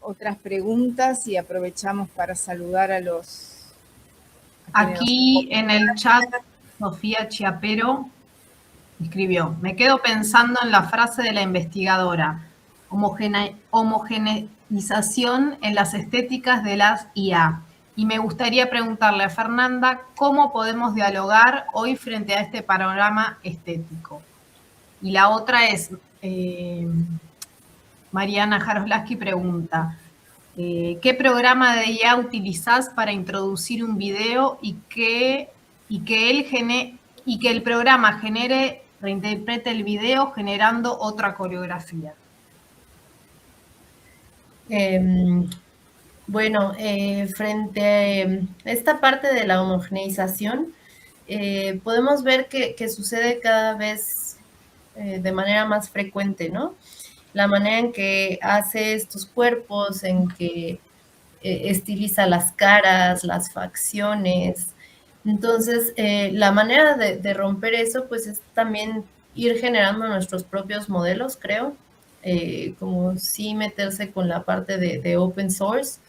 otras preguntas y aprovechamos para saludar a los... Aquí en el chat, Sofía Chiapero escribió: me quedo pensando en la frase de la investigadora, homogeneización en las estéticas de las IA. Y me gustaría preguntarle a Fernanda cómo podemos dialogar hoy frente a este panorama estético. Y la otra es, Mariana Jaroslaski pregunta, ¿qué programa de IA utilizás para introducir un video y que el programa reinterprete el video generando otra coreografía? Bueno, frente a esta parte de la homogeneización, podemos ver que sucede cada vez de manera más frecuente, ¿no? La manera en que hace estos cuerpos, en que estiliza las caras, las facciones. Entonces, la manera de romper eso, pues es también ir generando nuestros propios modelos, creo, como sí meterse con la parte de open source.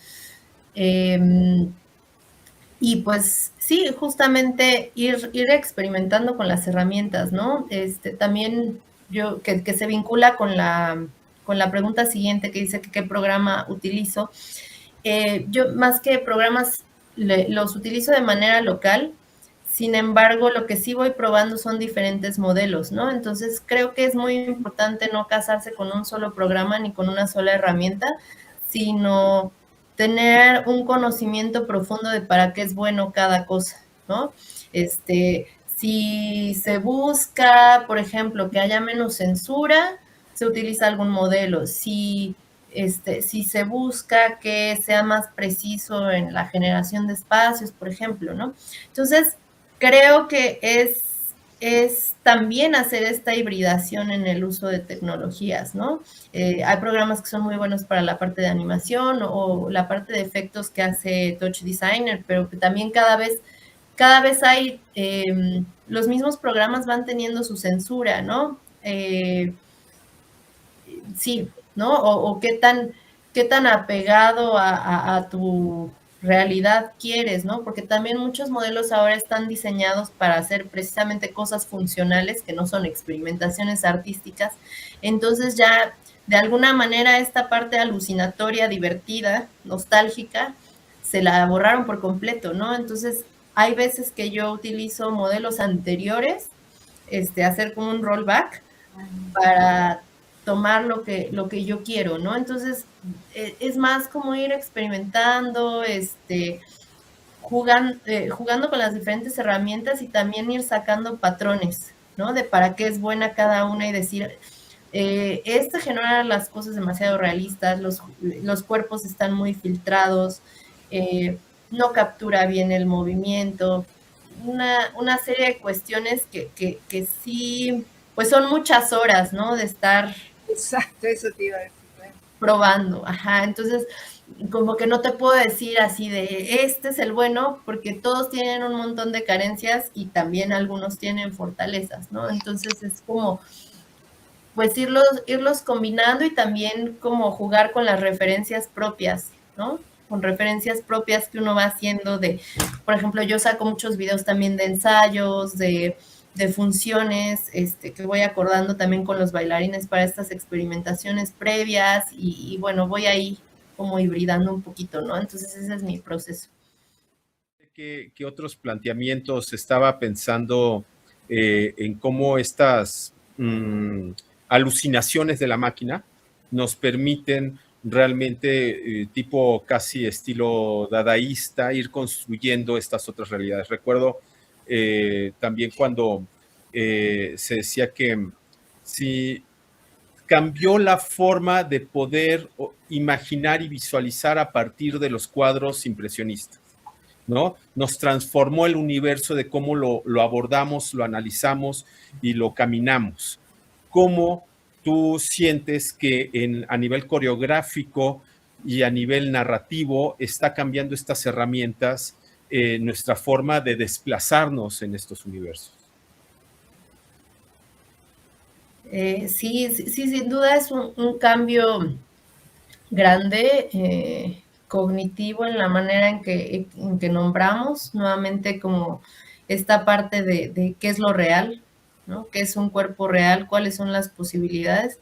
Y pues sí, justamente ir experimentando con las herramientas, ¿no? También yo, que se vincula con la pregunta siguiente que dice que qué programa utilizo. Yo más que programas los utilizo de manera local, sin embargo, lo que sí voy probando son diferentes modelos, ¿no? Entonces, creo que es muy importante no casarse con un solo programa ni con una sola herramienta, sino tener un conocimiento profundo de para qué es bueno cada cosa, ¿no? Si se busca, por ejemplo, que haya menos censura, se utiliza algún modelo. Si se busca que sea más preciso en la generación de espacios, por ejemplo, ¿no? Entonces, creo que es también hacer esta hibridación en el uso de tecnologías, ¿no? Hay programas que son muy buenos para la parte de animación o la parte de efectos que hace Touch Designer, pero que también cada vez hay, los mismos programas van teniendo su censura, ¿no? Sí, ¿no? O qué tan apegado a tu realidad quieres, ¿no? Porque también muchos modelos ahora están diseñados para hacer precisamente cosas funcionales que no son experimentaciones artísticas. Entonces ya, de alguna manera, esta parte alucinatoria, divertida, nostálgica, se la borraron por completo, ¿no? Entonces, hay veces que yo utilizo modelos anteriores, hacer como un rollback para tomar lo que yo quiero, ¿no? Entonces, es más como ir experimentando, jugando con las diferentes herramientas y también ir sacando patrones, ¿no? De para qué es buena cada una y decir, genera las cosas demasiado realistas, los cuerpos están muy filtrados, no captura bien el movimiento, una serie de cuestiones que sí, pues son muchas horas, ¿no? De estar... Exacto, eso te iba a decir. Probando, ajá, entonces como que no te puedo decir así de este es el bueno, porque todos tienen un montón de carencias y también algunos tienen fortalezas, ¿no? Entonces es como, pues irlos combinando y también como jugar con las referencias propias, ¿no? Con referencias propias que uno va haciendo por ejemplo, yo saco muchos videos también de ensayos, de funciones, que voy acordando también con los bailarines para estas experimentaciones previas y bueno, voy ahí como hibridando un poquito, ¿no? Entonces ese es mi proceso. ¿Qué otros planteamientos estaba pensando en cómo estas alucinaciones de la máquina nos permiten realmente, tipo casi estilo dadaísta, ir construyendo estas otras realidades? Recuerdo también cuando se decía que si cambió la forma de poder imaginar y visualizar a partir de los cuadros impresionistas, ¿no? Nos transformó el universo de cómo lo abordamos, lo analizamos y lo caminamos. ¿Cómo tú sientes que a nivel coreográfico y a nivel narrativo está cambiando estas herramientas nuestra forma de desplazarnos en estos universos? Sí, sin duda es un cambio grande, cognitivo, en la manera en que nombramos nuevamente como esta parte de qué es lo real, ¿no? ¿Qué es un cuerpo real? ¿Cuáles son las posibilidades?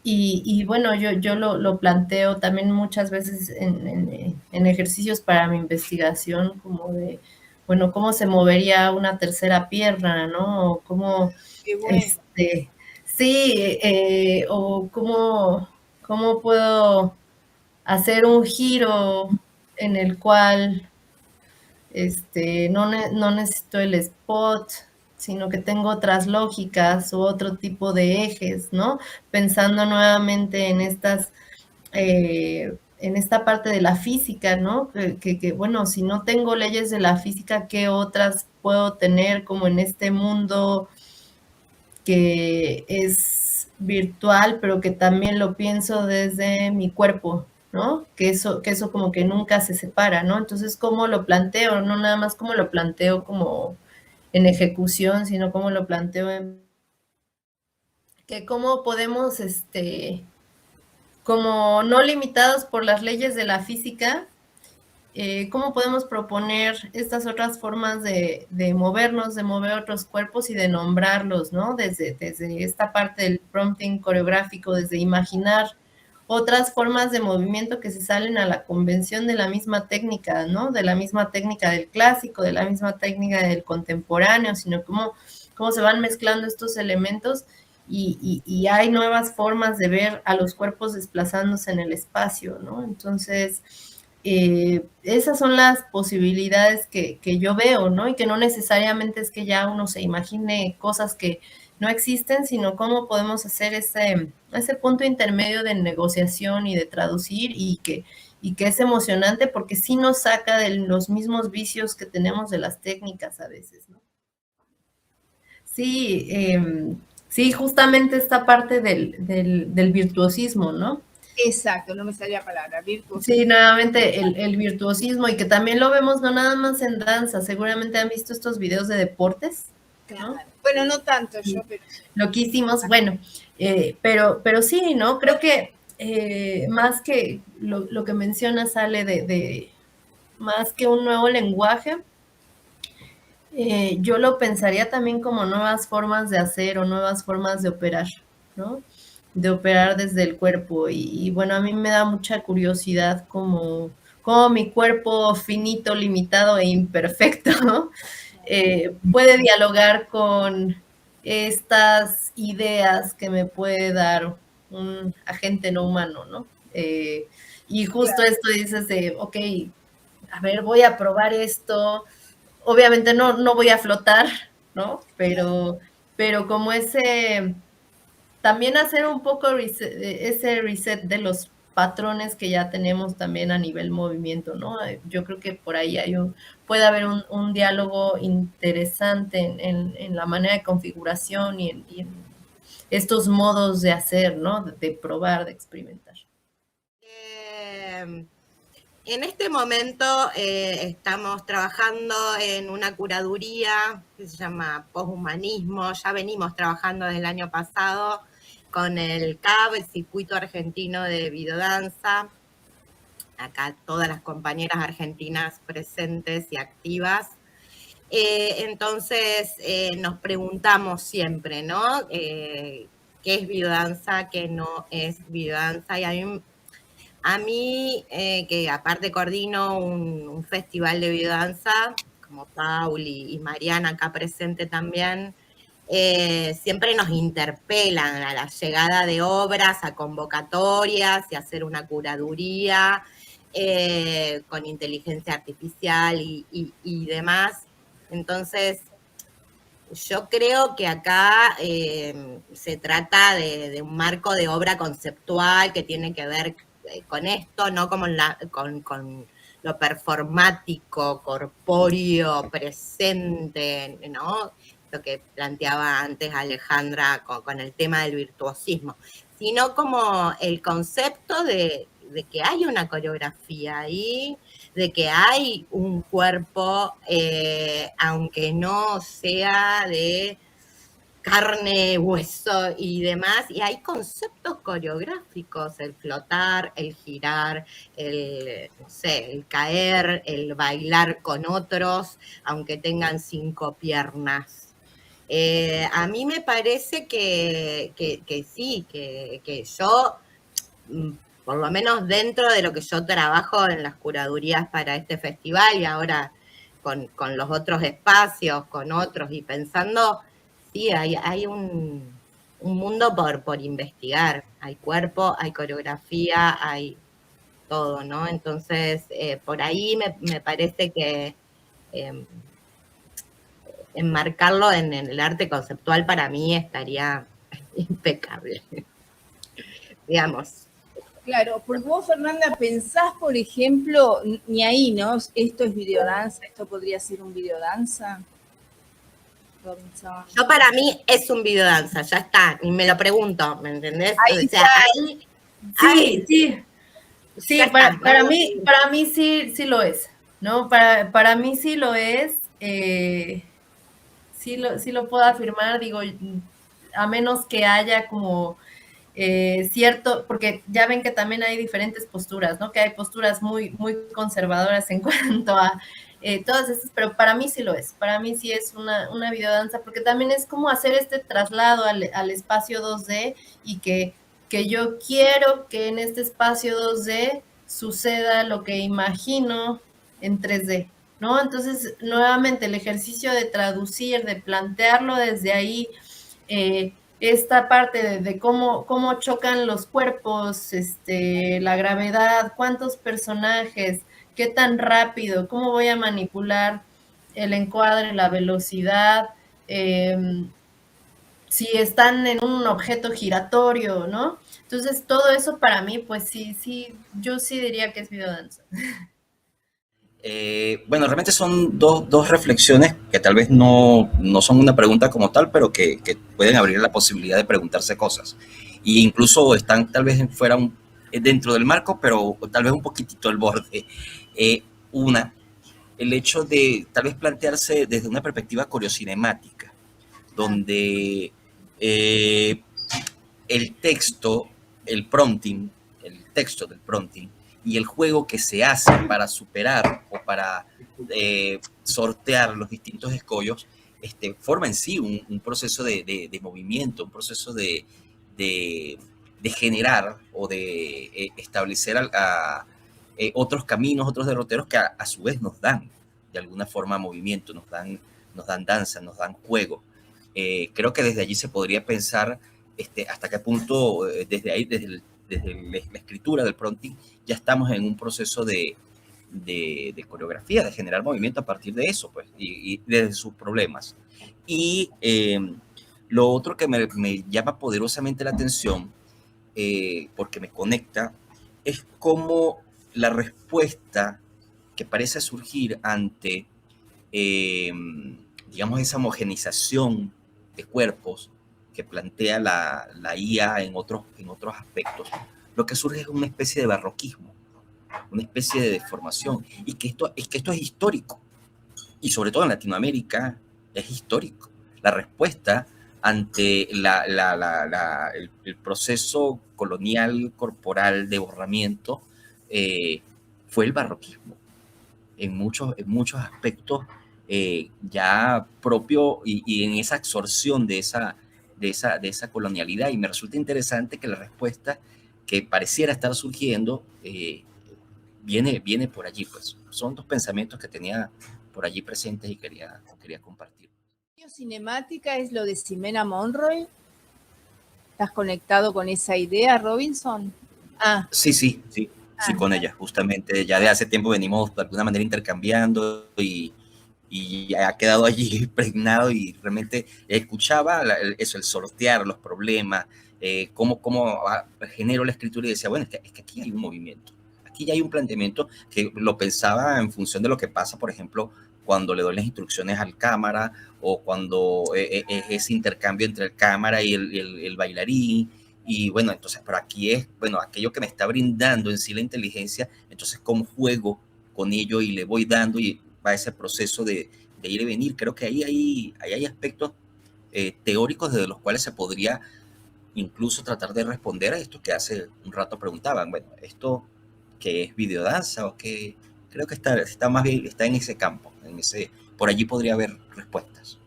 Y bueno, yo lo planteo también muchas veces en ejercicios para mi investigación, como de, bueno, cómo se movería una tercera pierna, ¿no? O cómo, Qué bueno. sí, o cómo puedo hacer un giro en el cual no necesito el spot, sino que tengo otras lógicas u otro tipo de ejes, ¿no? Pensando nuevamente en esta parte de la física, ¿no? Bueno, si no tengo leyes de la física, ¿qué otras puedo tener como en este mundo que es virtual, pero que también lo pienso desde mi cuerpo, ¿no? Que eso como que nunca se separa, ¿no? Entonces, ¿cómo lo planteo? No nada más cómo lo planteo como en ejecución, sino cómo lo planteo en que cómo podemos, como no limitados por las leyes de la física, cómo podemos proponer estas otras formas de movernos, de mover otros cuerpos y de nombrarlos, ¿no? Desde esta parte del prompting coreográfico, desde imaginar otras formas de movimiento que se salen a la convención de la misma técnica, ¿no? De la misma técnica del clásico, de la misma técnica del contemporáneo, sino cómo se van mezclando estos elementos y hay nuevas formas de ver a los cuerpos desplazándose en el espacio, ¿no? Entonces, esas son las posibilidades que yo veo, ¿no? Y que no necesariamente es que ya uno se imagine cosas que no existen, sino cómo podemos hacer ese punto intermedio de negociación y de traducir y que es emocionante porque sí nos saca de los mismos vicios que tenemos de las técnicas a veces, ¿no? Sí, sí, justamente esta parte del virtuosismo, ¿no? Exacto, no me salía la palabra, virtuosismo. Sí, nuevamente el virtuosismo y que también lo vemos no nada más en danza, seguramente han visto estos videos de deportes, ¿no? Claro. Bueno, no tanto yo, pero... Loquísimos, bueno, pero sí, ¿no? Creo que más que lo que menciona sale de más que un nuevo lenguaje, yo lo pensaría también como nuevas formas de hacer o nuevas formas de operar, ¿no? De operar desde el cuerpo. Y bueno, a mí me da mucha curiosidad como mi cuerpo finito, limitado e imperfecto, ¿no? Puede dialogar con estas ideas que me puede dar un agente no humano, ¿no? Y justo Claro. esto dices de, ok, a ver, voy a probar esto. Obviamente no voy a flotar, ¿no? Pero como también hacer un poco ese reset de los patrones que ya tenemos también a nivel movimiento, ¿no? Yo creo que por ahí puede haber un diálogo interesante en la manera de configuración y en estos modos de hacer, ¿no? De probar, de experimentar. En este momento estamos trabajando en una curaduría que se llama Poshumanismo. Ya venimos trabajando desde el año pasado con el CAB, el Circuito Argentino de Videodanza. Acá todas las compañeras argentinas presentes y activas. Entonces nos preguntamos siempre, ¿no? ¿Qué es videodanza? ¿Qué no es videodanza? Y a mí, que aparte coordino un festival de videodanza, como Paul y Mariana acá presente también, siempre nos interpelan a la llegada de obras, a convocatorias y hacer una curaduría con inteligencia artificial y demás. Entonces, yo creo que acá se trata de un marco de obra conceptual que tiene que ver con esto, no como con lo performático, corpóreo, presente, ¿no? Lo que planteaba antes Alejandra con el tema del virtuosismo, sino como el concepto de que hay una coreografía ahí, de que hay un cuerpo, aunque no sea de carne, hueso y demás, y hay conceptos coreográficos, el flotar, el girar, no sé, el caer, el bailar con otros, aunque tengan 5 piernas. A mí me parece que sí, que yo, por lo menos dentro de lo que yo trabajo en las curadurías para este festival y ahora con los otros espacios, con otros y pensando, sí, hay un mundo por investigar. Hay cuerpo, hay coreografía, hay todo, ¿no? Entonces, por ahí me parece que enmarcarlo en el arte conceptual para mí estaría impecable, digamos. Claro, porque vos, Fernanda, pensás, por ejemplo, ni ahí, ¿no? Esto es videodanza, esto podría ser un videodanza. Robinson. Yo para mí es un videodanza, ya está, y me lo pregunto, ¿me entendés? Ahí o sea, Sí, para mí sí lo es, ¿no? Para mí sí lo es, sí lo puedo afirmar, digo, a menos que haya como cierto, porque ya ven que también hay diferentes posturas, ¿no? Que hay posturas muy conservadoras en cuanto a todas estas, pero para mí sí lo es, para mí sí es una videodanza, porque también es como hacer este traslado al espacio 2D y que yo quiero que en este espacio 2D suceda lo que imagino en 3D, ¿no? Entonces, nuevamente, el ejercicio de traducir, de plantearlo desde ahí, esta parte de cómo chocan los cuerpos, la gravedad, cuántos personajes, qué tan rápido, cómo voy a manipular el encuadre, la velocidad, si están en un objeto giratorio, ¿no? Entonces, todo eso para mí, pues sí, yo sí diría que es videodanza. Bueno, realmente son dos reflexiones que tal vez no son una pregunta como tal, pero que pueden abrir la posibilidad de preguntarse cosas. E incluso están tal vez fuera dentro del marco, pero tal vez un poquitito al borde. El hecho de tal vez plantearse desde una perspectiva coreocinemática, donde el texto, el texto del prompting y el juego que se hace para superar o para sortear los distintos escollos, forma en sí un proceso de movimiento, un proceso de generar o de establecer otros caminos, otros derroteros que a su vez nos dan de alguna forma movimiento, nos dan danza, nos dan juego. Creo que desde allí se podría pensar hasta qué punto, desde ahí, desde la escritura del prompting, ya estamos en un proceso de coreografía, de generar movimiento a partir de eso, pues, y desde sus problemas. Y lo otro que me llama poderosamente la atención, porque me conecta, es cómo la respuesta que parece surgir ante, digamos, esa homogenización de cuerpos que plantea la IA en otros aspectos, lo que surge es una especie de barroquismo, una especie de deformación, y que esto es histórico, y sobre todo en Latinoamérica es histórico. La respuesta ante el proceso colonial corporal de borramiento fue el barroquismo, en muchos aspectos ya propio y en esa absorción de esa colonialidad. Y me resulta interesante que la respuesta que pareciera estar surgiendo viene por allí, pues. Son dos pensamientos que tenía por allí presentes y quería compartir. Cinemática es lo de Ximena Monroy. ¿Estás conectado con esa idea, Robinson? Sí, con ella, justamente. Ya de hace tiempo venimos de alguna manera intercambiando y ha quedado allí impregnado, y realmente escuchaba eso, el sortear los problemas, cómo genero la escritura, y decía, bueno, es que aquí hay un movimiento, aquí ya hay un planteamiento que lo pensaba en función de lo que pasa, por ejemplo, cuando le doy las instrucciones al cámara, o cuando ese intercambio entre el cámara y el bailarín. Y bueno, entonces, pero aquí es, bueno, aquello que me está brindando en sí la inteligencia, entonces cómo juego con ello y le voy dando, y va ese proceso de ir y venir. Creo que ahí hay aspectos teóricos desde los cuales se podría incluso tratar de responder a esto que hace un rato preguntaban. Bueno, ¿esto qué es videodanza o qué? Creo que está más bien, está en ese campo, por allí podría haber respuestas.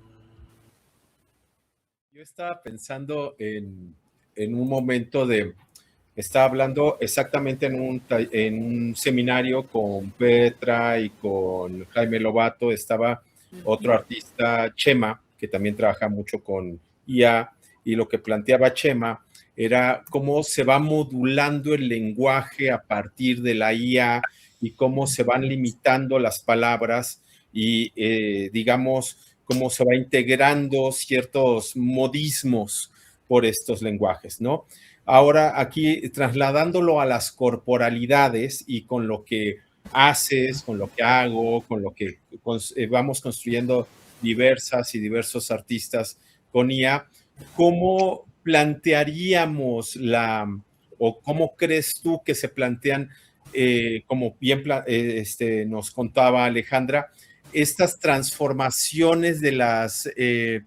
Yo estaba pensando en un momento estaba hablando exactamente en un seminario con Petra y con Jaime Lobato, estaba otro artista, Chema, que también trabaja mucho con IA, y lo que planteaba Chema era cómo se va modulando el lenguaje a partir de la IA y cómo se van limitando las palabras y, digamos, cómo se va integrando ciertos modismos por estos lenguajes, ¿no? Ahora, aquí trasladándolo a las corporalidades y con lo que haces, con lo que hago, con lo que vamos construyendo diversas y diversos artistas con IA, ¿cómo plantearíamos o cómo crees tú que se plantean, como bien nos contaba Alejandra, estas transformaciones de las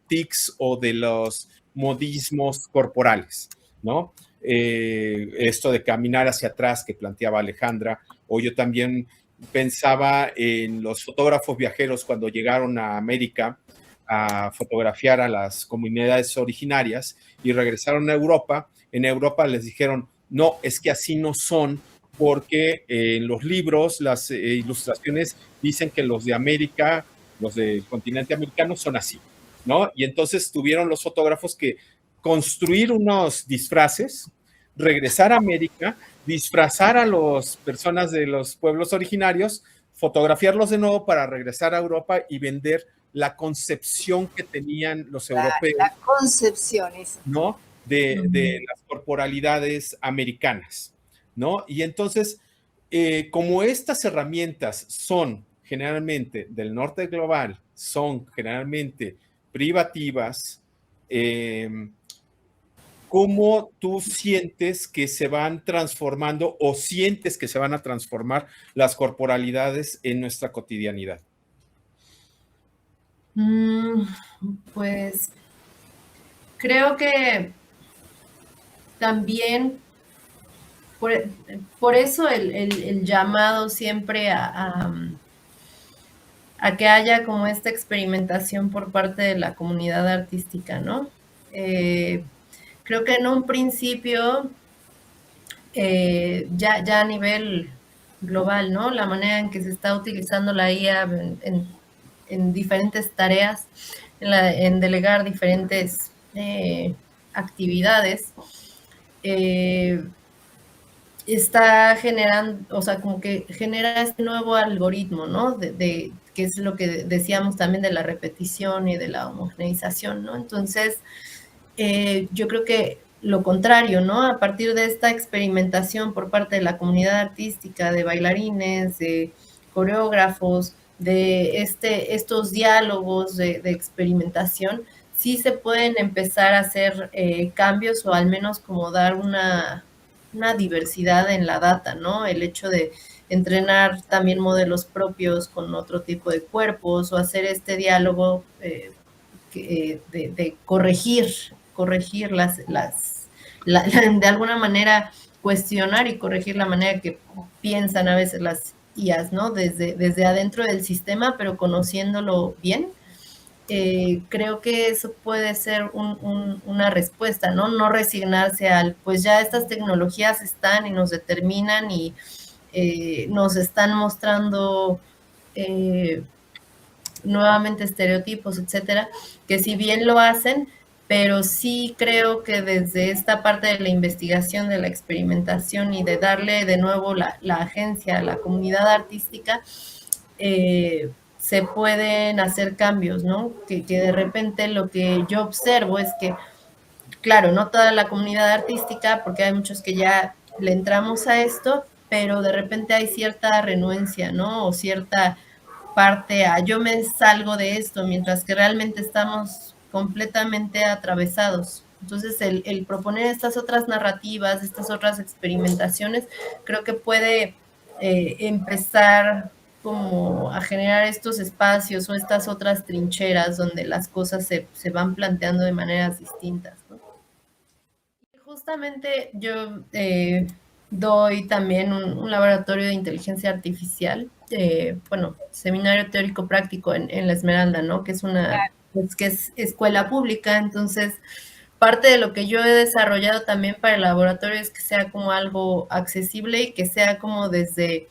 tics o de los modismos corporales, ¿no? Esto de caminar hacia atrás que planteaba Alejandra, o yo también pensaba en los fotógrafos viajeros cuando llegaron a América a fotografiar a las comunidades originarias y regresaron a Europa. En Europa les dijeron, no, es que así no son, porque en los libros, las ilustraciones dicen que los de América, los del continente americano son así, ¿no? Y entonces tuvieron los fotógrafos que construir unos disfraces, regresar a América, disfrazar a las personas de los pueblos originarios, fotografiarlos de nuevo para regresar a Europa y vender la concepción que tenían los europeos. La concepción, ¿no? De las corporalidades americanas, ¿no? Y entonces, como estas herramientas son generalmente del norte global, son generalmente privativas, ¿cómo tú sientes que se van transformando o sientes que se van a transformar las corporalidades en nuestra cotidianidad? Pues creo que también por eso el llamado siempre a que haya como esta experimentación por parte de la comunidad artística, ¿no? Creo que en un principio, ya a nivel global, ¿no? La manera en que se está utilizando la IA en diferentes tareas, en delegar diferentes actividades, está generando, o sea, como que genera este nuevo algoritmo, ¿no? Que es lo que decíamos también de la repetición y de la homogeneización, ¿no? Entonces, yo creo que lo contrario, ¿no? A partir de esta experimentación por parte de la comunidad artística, de bailarines, de coreógrafos, de estos diálogos de experimentación, sí se pueden empezar a hacer cambios o al menos como dar una diversidad en la data, ¿no? El hecho de entrenar también modelos propios con otro tipo de cuerpos o hacer este diálogo de corregir de alguna manera cuestionar y corregir la manera que piensan a veces las IAs, ¿no? Desde adentro del sistema, pero conociéndolo bien. Creo que eso puede ser una respuesta, ¿no? No resignarse al, pues ya estas tecnologías están y nos determinan y nos están mostrando nuevamente estereotipos, etcétera, que si bien lo hacen, pero sí creo que desde esta parte de la investigación, de la experimentación y de darle de nuevo la agencia a la comunidad artística, se pueden hacer cambios, ¿no? Que de repente lo que yo observo es que, claro, no toda la comunidad artística, porque hay muchos que ya le entramos a esto, pero de repente hay cierta renuencia, ¿no? O cierta parte a yo me salgo de esto, mientras que realmente estamos completamente atravesados. Entonces, el proponer estas otras narrativas, estas otras experimentaciones, creo que puede empezar como a generar estos espacios o estas otras trincheras donde las cosas se van planteando de maneras distintas, ¿no? Justamente yo doy también un laboratorio de inteligencia artificial, bueno, seminario teórico práctico en La Esmeralda, ¿no? Que es que es escuela pública, entonces parte de lo que yo he desarrollado también para el laboratorio es que sea como algo accesible y que sea como desde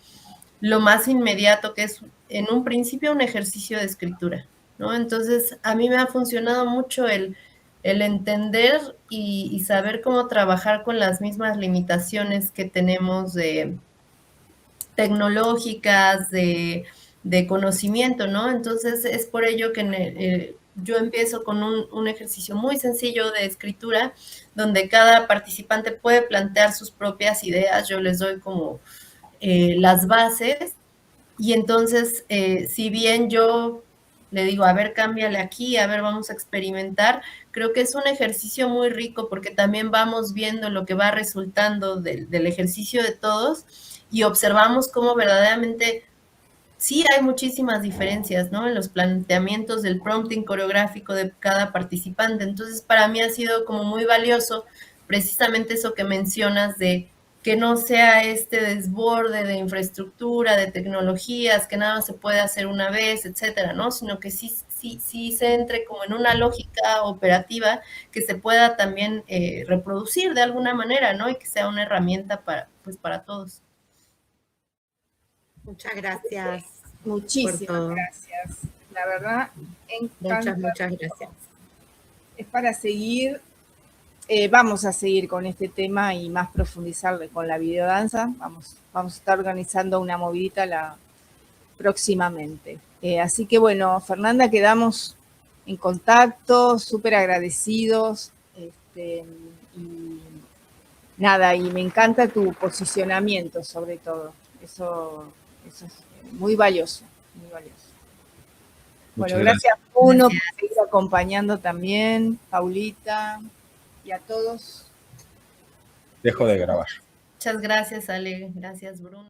lo más inmediato, que es en un principio un ejercicio de escritura, ¿no? Entonces, a mí me ha funcionado mucho el entender y saber cómo trabajar con las mismas limitaciones que tenemos de tecnológicas, de conocimiento, ¿no? Entonces, es por ello que yo empiezo con un ejercicio muy sencillo de escritura, donde cada participante puede plantear sus propias ideas, yo les doy como las bases, y entonces, si bien yo le digo, a ver, cámbiale aquí, a ver, vamos a experimentar, creo que es un ejercicio muy rico porque también vamos viendo lo que va resultando del ejercicio de todos y observamos cómo verdaderamente sí hay muchísimas diferencias, ¿no? En los planteamientos del prompting coreográfico de cada participante. Entonces, para mí ha sido como muy valioso precisamente eso que mencionas de que no sea este desborde de infraestructura, de tecnologías, que nada se puede hacer una vez, etcétera, ¿no? Sino que sí se entre como en una lógica operativa que se pueda también reproducir de alguna manera, ¿no? Y que sea una herramienta para todos. Muchas gracias. Muchísimas gracias. La verdad, encantador. Muchas gracias. Es para seguir. Vamos a seguir con este tema y más profundizar con la videodanza. Vamos a estar organizando una movidita próximamente. Así que bueno, Fernanda, quedamos en contacto, súper agradecidos. Y nada, y me encanta tu posicionamiento sobre todo. Eso es muy valioso, muy valioso. Bueno, gracias Bruno por seguir acompañando también, Paulita. Y a todos. Dejo de grabar. Muchas gracias, Ale. Gracias, Bruno.